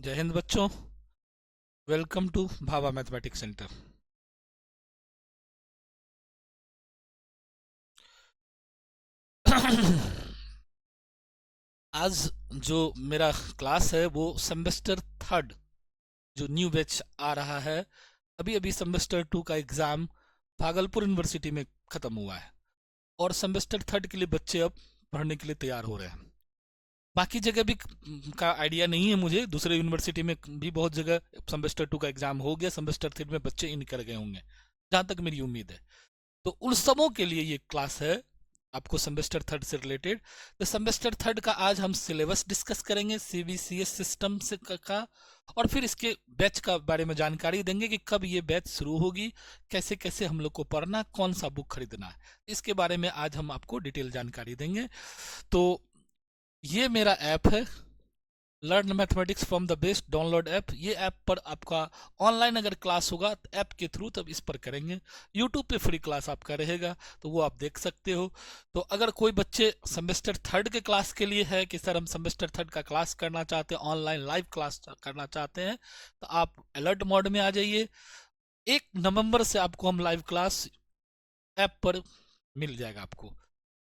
जय हिंद बच्चों। Welcome to Bhabha mathematics centre. आज जो मेरा क्लास है वो सेमेस्टर थर्ड जो न्यू बैच आ रहा है। अभी अभी सेमेस्टर टू का एग्ज़ाम भागलपुर यूनिवर्सिटी में ख़त्म हुआ है और सेमेस्टर थर्ड के लिए बच्चे अब पढ़ने के लिए तैयार हो रहे हैं। बाकी जगह भी का आइडिया नहीं है मुझे, दूसरे यूनिवर्सिटी में भी बहुत जगह सेमेस्टर टू का एग्ज़ाम हो गया, सेमेस्टर थ्री में बच्चे इन कर गए होंगे, जहाँ तक मेरी उम्मीद है। तो उन सबों के लिए ये क्लास है, आपको सेमेस्टर थर्ड से रिलेटेड। तो सेमेस्टर थर्ड का आज हम सिलेबस डिस्कस करेंगे, सीबीसीएस सिस्टम से का और फिर इसके बैच का बारे में जानकारी देंगे कि कब ये बैच शुरू होगी, कैसे कैसे हम लोग को पढ़ना, कौन सा बुक खरीदना है, इसके बारे में आज हम आपको डिटेल जानकारी देंगे। तो ये मेरा ऐप है learn mathematics from the best download app. ये ऐप पर आपका ऑनलाइन अगर क्लास होगा तो ऐप के थ्रू तब इस पर करेंगे। यूट्यूब पे फ्री क्लास आपका रहेगा तो वो आप देख सकते हो। तो अगर कोई बच्चे सेमेस्टर थर्ड के क्लास के लिए है कि सर हम सेमेस्टर थर्ड का क्लास करना चाहते हैं, ऑनलाइन लाइव क्लास करना चाहते हैं, तो आप अलर्ट मोड में आ जाइए। 1 नवंबर से आपको हम लाइव क्लास ऐप पर मिल जाएगा आपको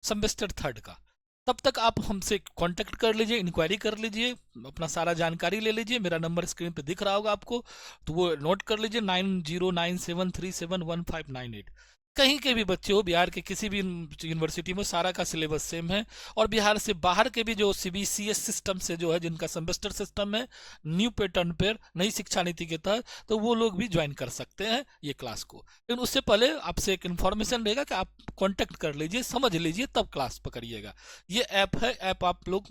सेमेस्टर थर्ड का। तब तक आप हमसे कांटेक्ट कर लीजिए, इंक्वायरी कर लीजिए, अपना सारा जानकारी ले लीजिए। मेरा नंबर स्क्रीन पे दिख रहा होगा आपको, तो वो नोट कर लीजिए 9097371598। कहीं के भी बच्चे हो, बिहार के किसी भी यूनिवर्सिटी में सारा का सिलेबस सेम है। और बिहार से बाहर के भी जो सीबीसीएस सिस्टम से जो है, जिनका सेमेस्टर सिस्टम है न्यू पैटर्न पर नई शिक्षा नीति के तहत, तो वो लोग भी ज्वाइन कर सकते हैं ये क्लास को। लेकिन उससे पहले आपसे एक इन्फॉर्मेशन रहेगा कि आप कांटेक्ट कर लीजिए, समझ लीजिए, तब क्लास पकड़िएगा। ये ऐप है, ऐप आप लोग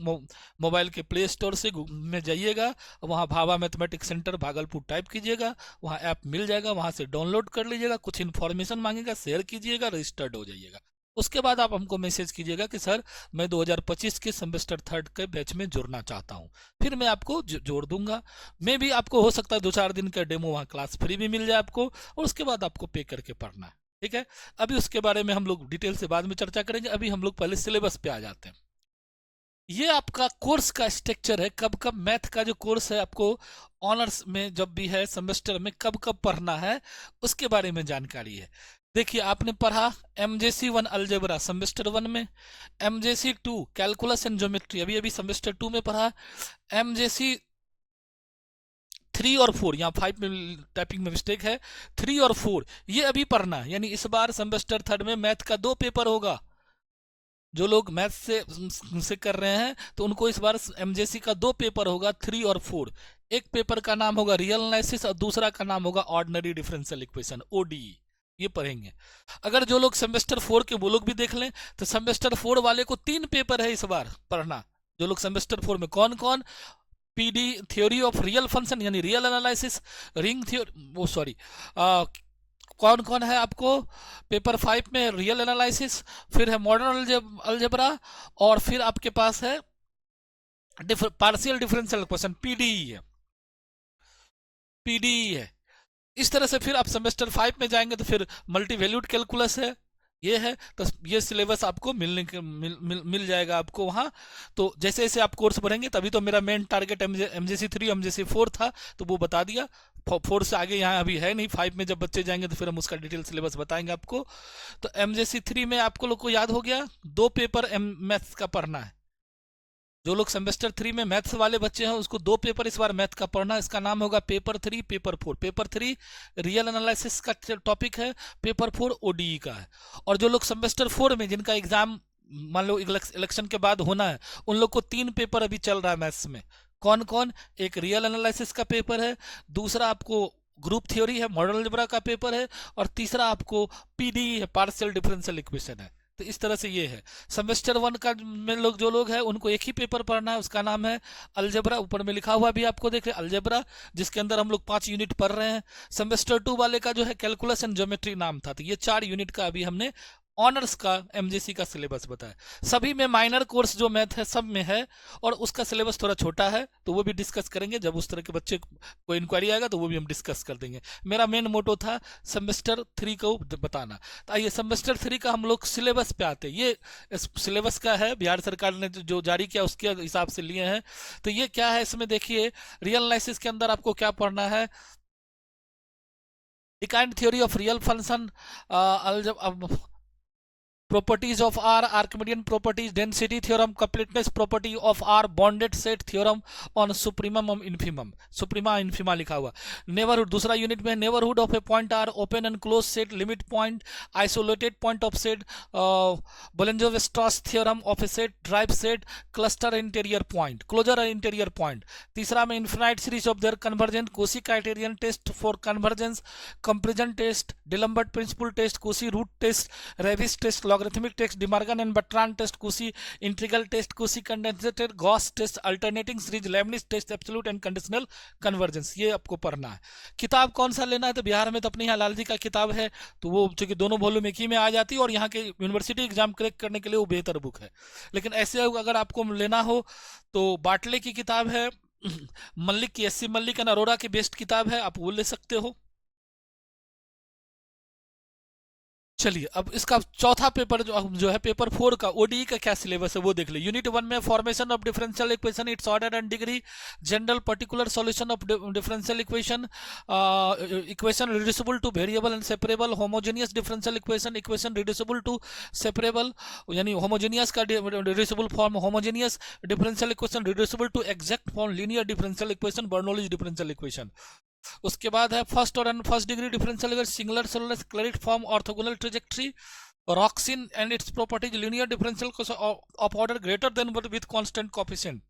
मोबाइल के प्ले स्टोर से में जाइएगा, वहाँ Bhabha mathematics centre Bhagalpur type कीजिएगा, वहाँ ऐप मिल जाएगा, वहाँ से डाउनलोड कर लीजिएगा। कुछ इन्फॉर्मेशन मांगेगा, शेयर कीजिएगा, रजिस्टर्ड हो जाइएगा। उसके बाद आप हमको मैसेज कीजिएगा कि सर मैं 2025 के सेमेस्टर थर्ड के बैच में जुड़ना चाहता हूँ, फिर मैं आपको जोड़ दूंगा। मैं भी आपको हो सकता है 2-4 दिन का डेमो वहाँ क्लास फ्री भी मिल जाए आपको, और उसके बाद आपको पे करके पढ़ना है। ठीक है, अभी उसके बारे में हम लोग डिटेल से बाद में चर्चा करेंगे। अभी हम लोग पहले सिलेबस पे आ जाते हैं। ये आपका कोर्स का स्ट्रक्चर है, कब कब मैथ का जो कोर्स है आपको ऑनर्स में जब भी है सेमेस्टर में कब कब पढ़ना है, उसके बारे में जानकारी है। देखिए, आपने पढ़ा एमजेसी 1 अलजेब्रा सेमेस्टर 1 में, एमजेसी 2 कैलकुलस एंड ज्योमेट्री अभी अभी सेमेस्टर 2 में पढ़ा, एमजेसी 3 और 4, यहाँ 5 में टाइपिंग में मिस्टेक है, 3 और 4 ये अभी पढ़ना है। यानी इस बार सेमेस्टर थर्ड में मैथ का 2 पेपर होगा। जो लोग मैथ से कर रहे हैं तो उनको इस बार एमजेसी का 2 पेपर होगा, 3 और 4। एक पेपर का नाम होगा रियल एनालिसिस और दूसरा का नाम होगा ऑर्डिनरी डिफरेंशियल इक्वेशन, ओडीई। ये पढ़ेंगे। अगर जो लोग सेमेस्टर 4 के वो लोग भी देख लें, तो सेमेस्टर 4 वाले को 3 पेपर है इस बार पढ़ना। जो लोग सेमेस्टर 4 में कौन कौन, PD theory of real function यानी रियल एनालिसिस, रिंग थ्योरी, वो सॉरी, कौन कौन है आपको पेपर 5 में, रियल एनालिसिस, फिर है मॉडर्न अलजेब्रा, और फिर आपके पास है पार्शियल डिफरेंशियल इक्वेशन, पीडीई है, पीडीई है। इस तरह से फिर आप सेमेस्टर 5 में जाएंगे तो फिर मल्टी वैल्यूड कैलकुलस है, ये है। तो ये सिलेबस आपको मिल जाएगा आपको वहाँ। तो जैसे जैसे आप कोर्स बढ़ेंगे, तभी तो मेरा मेन टारगेट एमजेसी 3 एमजेसी 4 था, तो वो बता दिया। 4 से आगे यहाँ अभी है नहीं, 5 में जब बच्चे जाएंगे तो फिर हम उसका डिटेल सिलेबस बताएंगे आपको। तो एमजेसी 3 में आपको लोग को याद हो गया 2 पेपर मैथ्स का पढ़ना है। जो लोग सेमेस्टर 3 में मैथ्स वाले बच्चे हैं उसको 2 पेपर इस बार मैथ का पढ़ना है। इसका नाम होगा paper 3 paper 4। Paper 3 real analysis का टॉपिक है, पेपर 4 ओडीई का है। और जो लोग सेमेस्टर 4 में जिनका एग्जाम मान लो इलेक्शन के बाद होना है, उन लोग को 3 पेपर अभी चल रहा है मैथ्स में। कौन कौन, एक रियल एनालिसिस का पेपर है, दूसरा आपको ग्रुप थ्योरी है, मॉडल अलजेब्रा का पेपर है, और तीसरा आपको पीडी है, पार्शियल डिफरेंशियल इक्वेशन है। तो इस तरह से ये है। सेमेस्टर 1 का में लोग जो लोग हैं उनको एक ही पेपर पढ़ना है, उसका नाम है अलजेब्रा। ऊपर में लिखा हुआ भी आपको देख रहे अलजेब्रा, जिसके अंदर हम लोग 5 यूनिट पढ़ रहे हैं। सेमेस्टर 2 वाले का जो है कैलकुलस एंड ज्योमेट्री नाम था, तो ये 4 यूनिट का अभी हमने ऑनर्स का एमजेसी का सिलेबस बताए। सभी में माइनर कोर्स जो मैथ है सब में है, और उसका सिलेबस थोड़ा छोटा है, तो वो भी डिस्कस करेंगे जब उस तरह के बच्चे को इंक्वायरी आएगा, तो वो भी हम डिस्कस कर देंगे। मेरा मेन मोटो था सेमेस्टर 3 को बताना। तो आइए सेमेस्टर 3 का हम लोग सिलेबस पे आते हैं। ये सिलेबस का है, बिहार सरकार ने जो जारी किया उसके हिसाब से लिए हैं। तो ये क्या है, इसमें देखिए रियल एनालिसिस के अंदर आपको क्या पढ़ना है, Dedekind theory of real function, properties of R, Archimedean properties, density theorem, completeness property of R, bonded set theorem on supremum and infimum, suprema infima लिखा हुआ। नेबरहुड दूसरा यूनिट में, neighbourhood of a point R, open and close set, limit point, isolated point of set, Bolzano Weierstrass theorem of a set, derived set, cluster interior point, closure interior point. तीसरा में infinite series of their convergent, Cauchy criterion test for convergence, comparison test, D'Alembert principle test, Cauchy root test, Raabe's test, logarithmic test, De Morgan and Bertrand test, Cauchy integral test, Cauchy condensated, Gauss test, alternating series, Lebanese test, absolute and conditional convergence. ये आपको पढ़ना है। किताब कौन सा लेना है, तो बिहार में तो अपने यहाँ लाल जी का किताब है, तो वो चूंकि दोनों वॉल्यूम एक ही में आ जाती है, और यहाँ के यूनिवर्सिटी एग्जाम क्रैक करने के लिए वो बेहतर बुक है। लेकिन ऐसे अगर आपको लेना हो तो बाटले की किताब है, मल्लिक की, एससी मल्लिक एंड अरोरा की बेस्ट किताब है, आप वो ले सकते हो। चलिए अब इसका चौथा पेपर जो है पेपर 4 का ओडीई का क्या सिलेबस है वो देख ले। यूनिट 1 में formation of differential equation, its order and degree, general particular solution of differential equation, equation reducible to variable and separable, homogeneous differential equation, equation reducible to separable, यानी homogeneous का reducible form, homogeneous differential equation reducible to exact form, linear differential equation, Bernoulli's differential equation. उसके बाद है first और first degree differential, singular cellular Clairaut form, orthogonal trajectory, Wronskian and its properties, linear differential of order greater than with constant coefficient,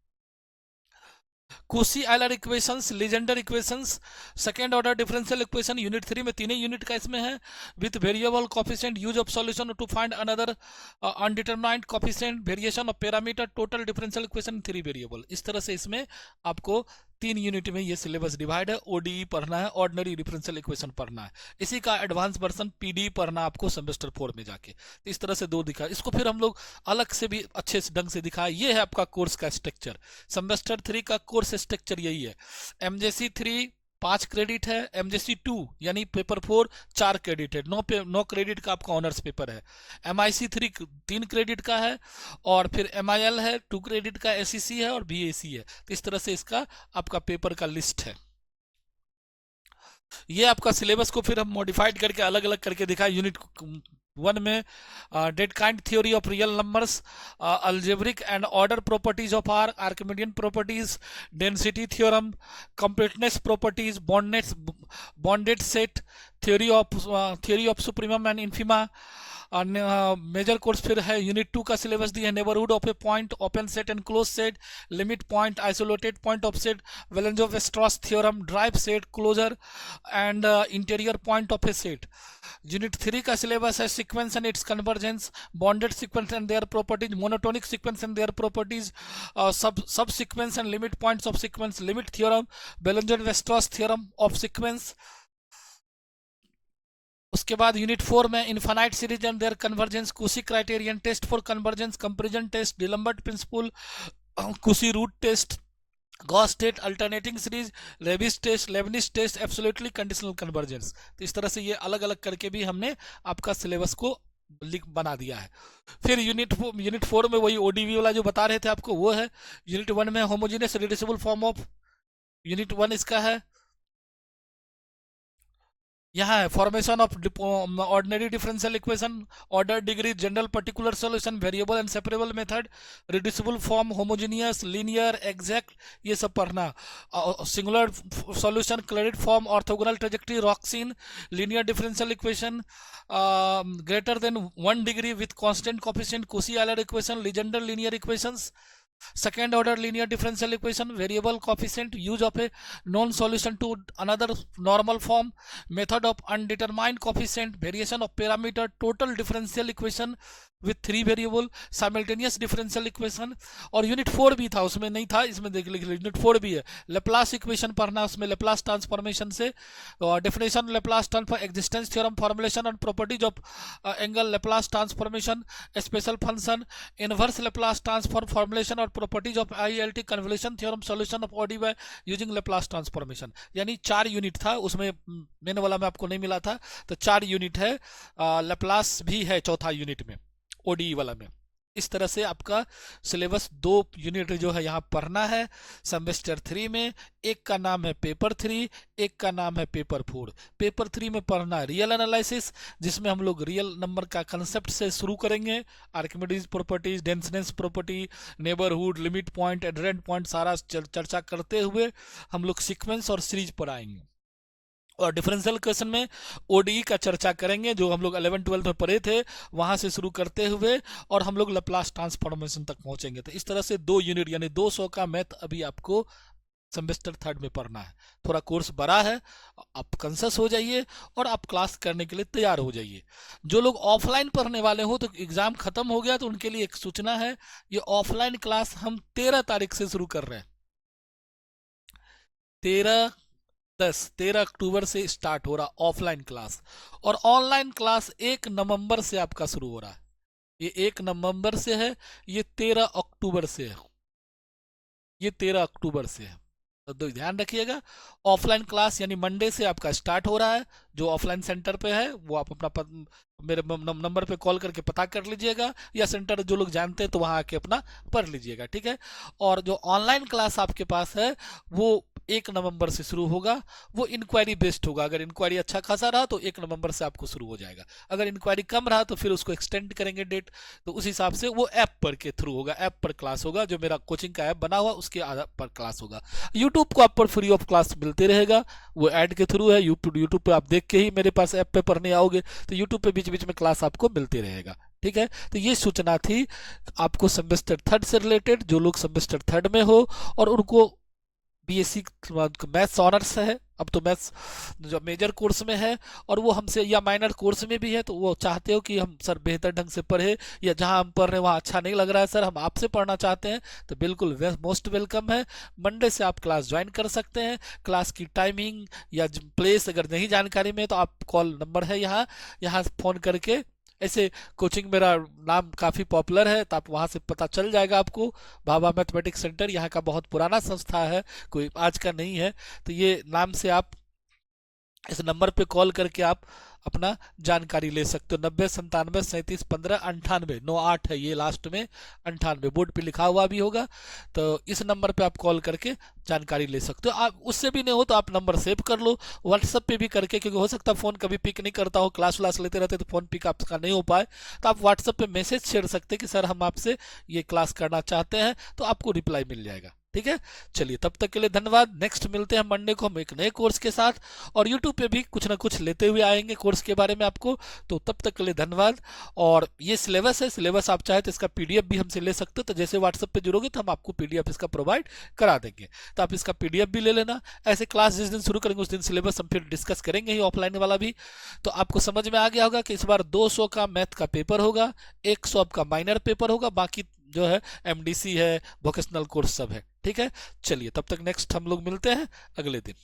Cauchy Euler equations, Legendre equations, second order differential equation. Unit 3 में तीन unit का इसमें है, with variable coefficient, use of solution to find another undetermined coefficient, variation of parameter, total differential equation, 3 variable. इस तरह से इसमें आपको 3 यूनिट में ये सिलेबस डिवाइड है। ओडीई पढ़ना है, ऑर्डिनरी डिफरेंशियल इक्वेशन पढ़ना है, इसी का एडवांस वर्जन पीडी पढ़ना आपको सेमेस्टर 4 में जाके। तो इस तरह से 2 दिखा, इसको फिर हम लोग अलग से भी अच्छे से ढंग से दिखाए। ये है आपका कोर्स का स्ट्रक्चर, सेमेस्टर 3 का कोर्स स्ट्रक्चर यही है। एमजेसी 3 5 क्रेडिट है, एमजेसी 2 यानी पेपर 4 4 क्रेडिट है, 9 क्रेडिट का आपका ऑनर्स पेपर है। एमआईसी 3 3 क्रेडिट का है, और फिर एमआईएल है 2 क्रेडिट का, एसईसी है और बीएसी है। तो इस तरह से इसका आपका पेपर का लिस्ट है। ये आपका सिलेबस को फिर हम मॉडिफाइड करके अलग अलग करके दिखाए। यूनिट 1 में Dedekind theory of real numbers, algebraic and order properties of R, Archimedean properties, density theorem, completeness properties, bounded set, theory of supremum and infima. Major course फिर है यूनिट 2 का सिलेबस दिया है, neighbourhood of a point, open set and close set, limit point, isolated point of set, Bolzano Weierstrass theorem, derived set, closure and interior point of a set. Unit 3 का syllabus है sequence and its convergence, bounded sequence and their properties, monotonic sequence and their properties, subsequence and limit points of sequence, limit theorem, Bolzano Weierstrass theorem of sequence. उसके बाद unit 4 में infinite series and their convergence, Cauchy criterion test for convergence, comparison test, D'Alembert principle, Cauchy root test, Gauss test, alternating series, Raabe's test, Leibniz test, absolutely conditional convergence. तो इस तरह से ये अलग अलग करके भी हमने आपका सिलेबस को लिख बना दिया है। फिर यूनिट 4 में वही ओडीवी वाला जो बता रहे थे आपको वो है। यूनिट 1 में homogeneous reducible form of, unit 1 इसका है, यहाँ है formation of ordinary differential equation, order degree, general particular solution, variable and separable method, reducible form, homogeneous, linear, exact, ये सब पढ़ना। Singular solution, Clairaut form, orthogonal trajectory, Wronskian, linear differential equation greater than 1 degree with constant coefficient, Cauchy Euler equation, Legendre linear equations, second order linear differential equation, variable coefficient, use of a known solution to another normal form, method of undetermined coefficient, variation of parameter, total differential equation, with 3 variable, simultaneous differential equation. और unit 4 भी था, उसमें नहीं था, इसमें देख लीजिए unit 4 भी है। लेप्लास इक्वेशन पढ़ना, उसमें लेप्लास ट्रांसफॉर्मेशन से definition Laplace transform, existence theorem, formulation and properties of angle, Laplace transformation, special function, inverse Laplace transform, formulation और properties of ILT, convolution theorem, solution of ODE by using Laplace transformation. यानी 4 unit था उसमें, main वाला में आपको नहीं मिला था, तो 4 यूनिट है। लेप्लास भी है चौथा यूनिट में, ओडी वाला में। इस तरह से आपका सिलेबस 2 यूनिट जो है यहाँ पढ़ना है सेमेस्टर 3 में। एक का नाम है पेपर 3, एक का नाम है पेपर 4। पेपर 3 में पढ़ना रियल एनालिसिस, जिसमें हम लोग रियल नंबर का कंसेप्ट से शुरू करेंगे। Archimedes properties, denseness property, neighbourhood, limit point, adherent point, सारा चर्चा करते हुए हम लोग सीक्वेंस और सीरीज पर आएंगे। और डिफरेंशियल क्वेश्चन में ओडीई का चर्चा करेंगे, जो हम लोग 11-12 में पढ़े थे, वहां से शुरू करते हुए और हम लोग लैप्लास ट्रांसफॉर्मेशन तक पहुंचेंगे। तो इस तरह से 2 यूनिट यानी 200 का मैथ अभी आपको सेमेस्टर 3 में पढ़ना है। थोड़ा कोर्स बड़ा है, आप कंसस हो जाइए और आप क्लास करने के लिए तैयार हो जाइए। जो लोग ऑफलाइन पढ़ने वाले हो, तो एग्जाम खत्म हो गया, तो उनके लिए एक सूचना है, ये ऑफलाइन क्लास हम 13 तारीख से शुरू कर रहे हैं। 13 अक्टूबर से स्टार्ट हो रहा ऑफलाइन क्लास, और ऑनलाइन क्लास 1 नवंबर से आपका शुरू हो रहा है। ये 1 नवंबर से है, ये 13 अक्टूबर से है, ये 13 अक्टूबर से है। तो ध्यान रखिएगा, ऑफलाइन क्लास यानी मंडे से आपका स्टार्ट हो रहा है। जो ऑफलाइन सेंटर पे है वो आप अपना मेरे नंबर पे कॉल करके पता कर लीजिएगा, या सेंटर जो लोग जानते हैं तो वहां आके अपना पढ़ लीजिएगा, ठीक है। और जो ऑनलाइन क्लास आपके पास है वो 1 नवंबर से शुरू होगा। वो इंक्वायरी बेस्ड होगा, अगर इंक्वायरी अच्छा खासा रहा तो 1 नवंबर से आपको शुरू हो जाएगा। अगर इंक्वायरी कम रहा तो फिर उसको एक्सटेंड करेंगे डेट, तो उस हिसाब से वो ऐप पर के थ्रू होगा, ऐप पर क्लास होगा। जो मेरा कोचिंग का ऐप बना हुआ उसके आधार पर क्लास होगा। यूट्यूब को आप पर फ्री ऑफ क्लास मिलते रहेगा, वो ऐड के थ्रू है। यूट्यूब पे आप देख के ही मेरे पास ऐप पे पढ़ने आओगे, तो यूट्यूब पे बीच बीच में क्लास आपको मिलती रहेगा, ठीक है। तो ये सूचना थी आपको सेमेस्टर 3 से रिलेटेड। जो लोग सेमेस्टर 3 में हो और उनको बीएससी मैथ्स ऑनर्स है, अब तो मैथ्स जो मेजर कोर्स में है, और वो हमसे या माइनर कोर्स में भी है, तो वो चाहते हो कि हम सर बेहतर ढंग से पढ़े, या जहां हम पढ़ रहे हैं वहाँ अच्छा नहीं लग रहा है सर, हम आपसे पढ़ना चाहते हैं, तो बिल्कुल मोस्ट वेलकम है। मंडे से आप क्लास ज्वाइन कर सकते हैं। क्लास की टाइमिंग या प्लेस अगर नहीं जानकारी में, तो आप कॉल नंबर है यहाँ फ़ोन करके, ऐसे कोचिंग मेरा नाम काफ़ी पॉपुलर है, तो आप वहाँ से पता चल जाएगा आपको। भाभा मैथमेटिक्स सेंटर यहाँ का बहुत पुराना संस्था है, कोई आज का नहीं है। तो ये नाम से आप इस नंबर पे कॉल करके आप अपना जानकारी ले सकते हो। 9097371598 98 है ये लास्ट में, 98 बोर्ड पे लिखा हुआ भी होगा। तो इस नंबर पे आप कॉल करके जानकारी ले सकते हो। आप उससे भी नहीं हो तो आप नंबर सेव कर लो, व्हाट्सएप पे भी करके, क्योंकि हो सकता है फ़ोन कभी पिक नहीं करता हो, क्लास व्लास लेते रहते तो फ़ोन पिक आपका नहीं हो पाए, तो आप व्हाट्सएप पे मैसेज छेड़ सकते हैं कि सर हम आपसे ये क्लास करना चाहते हैं, तो आपको रिप्लाई मिल जाएगा, ठीक है। चलिए तब तक के लिए धन्यवाद। नेक्स्ट मिलते हैं मंडे को हम एक नए कोर्स के साथ, और यूट्यूब पे भी कुछ ना कुछ लेते हुए आएंगे कोर्स के बारे में आपको। तो तब तक के लिए धन्यवाद। और ये सिलेबस है, सिलेबस आप चाहे तो इसका पीडीएफ भी हमसे ले सकते हो, तो जैसे व्हाट्सएप पे जुड़ोगे तो हम आपको पीडीएफ इसका प्रोवाइड करा देंगे, तो आप इसका पीडीएफ भी ले लेना। ऐसे क्लास जिस दिन शुरू करेंगे उस दिन सिलेबस हम फिर डिस्कस करेंगे ही, ऑफलाइन वाला भी। तो आपको समझ में आ गया होगा कि इस बार 200 का मैथ का पेपर होगा, 100 आपका माइनर पेपर होगा, बाकी जो है एमडीसी है, वोकेशनल कोर्स सब है, ठीक है। चलिए तब तक नेक्स्ट हम लोग मिलते हैं अगले दिन।